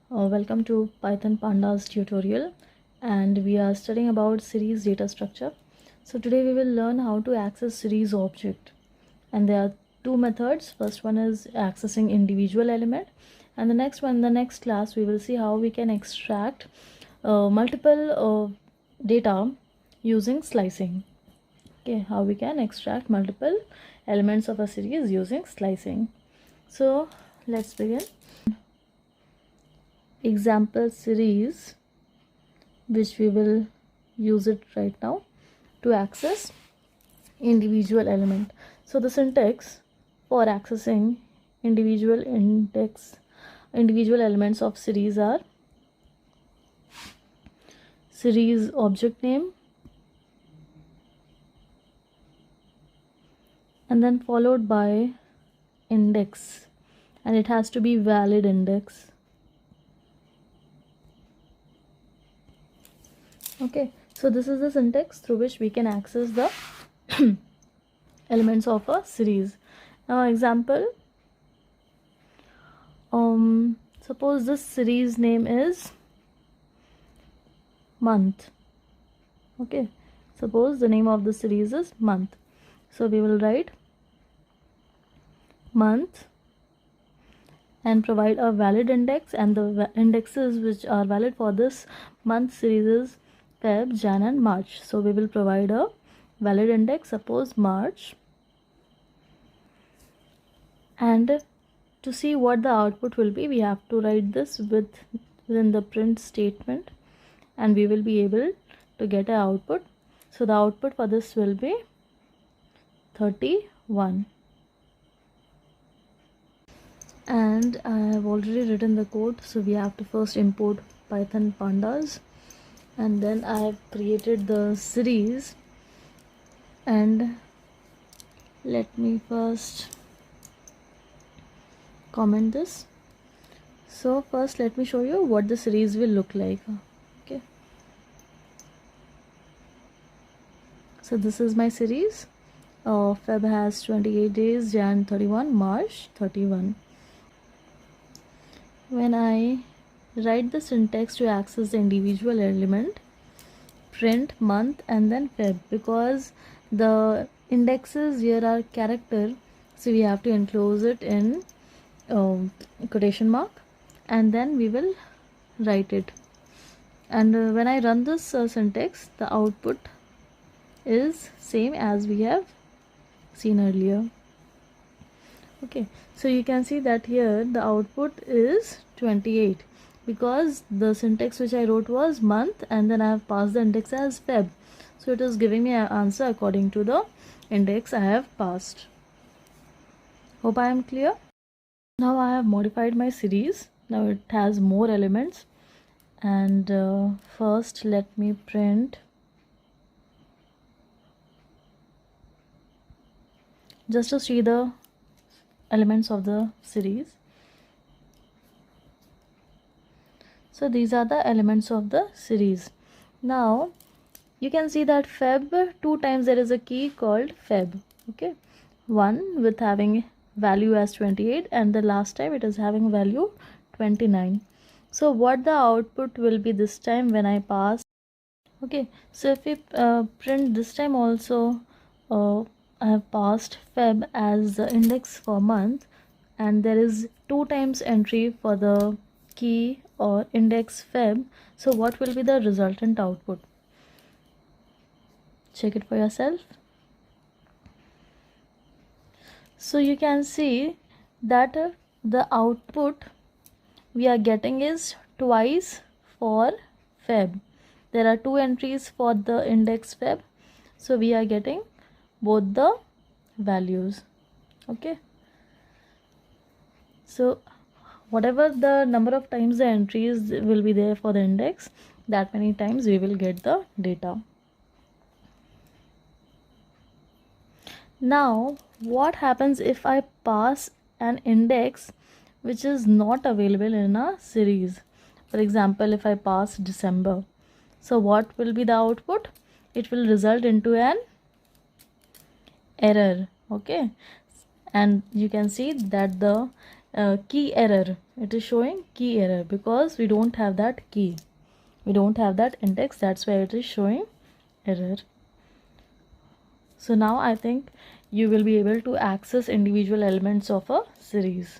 Welcome to Python Pandas tutorial, and we are studying about series data structure. So today we will learn how to access series object, and there are two methods. First one is accessing individual element, and the next class we will see how we can extract multiple data using slicing. Okay, how we can extract multiple elements of a series using slicing. So let's begin. Example series, which we will use it right now to access individual element. So the syntax for accessing individual elements of series are series object name, and then followed by index, and it has to be valid index. Okay, so this is the syntax through which we can access the elements of a series. Now example, suppose this series name is month. Okay, suppose the name of the series is month, so we will write month and provide a valid index, and the indexes which are valid for this month series is Feb, Jan and March. So we will provide a valid index, suppose March, and to see what the output will be, we have to write this within the print statement, and we will be able to get an output. So the output for this will be 31. And I have already written the code, so we have to first import Python pandas, and then I have created the series. And let me first comment this. So first let me show you what the series will look like. Okay, so this is my series. Feb has 28 days, Jan 31, March 31. When I write the syntax to access the individual element, print month and then Feb, because the indexes here are character, so we have to enclose it in quotation mark, and then we will write it. And when I run this syntax, the output is same as we have seen earlier. Okay, so you can see that here the output is 28, because the syntax which I wrote was month and then I have passed the index as Feb, so it is giving me an answer according to the index I have passed. Hope I am clear. Now I have modified my series. Now it has more elements, and first let me print just to see the elements of the series. So these are the elements of the series. Now you can see that Feb, two times there is a key called Feb. Okay, one with having value as 28, and the last time it is having value 29. So what the output will be this time when I pass? Okay, so if we print this time also, I have passed Feb as the index for month, and there is two times entry for the key or index Feb. So what will be the resultant output? Check it for yourself. So you can see that the output we are getting is twice for Feb. There are two entries for the index Feb, so we are getting both the values. Okay, so whatever the number of times the entries will be there for the index, that many times we will get the data. Now what happens if I pass an index which is not available in a series? For example, if I pass December, so what will be the output? It will result into an error. Okay, and you can see that the key error. It is showing key error because we don't have that key. We don't have that index. That's why it is showing error. So now I think you will be able to access individual elements of a series.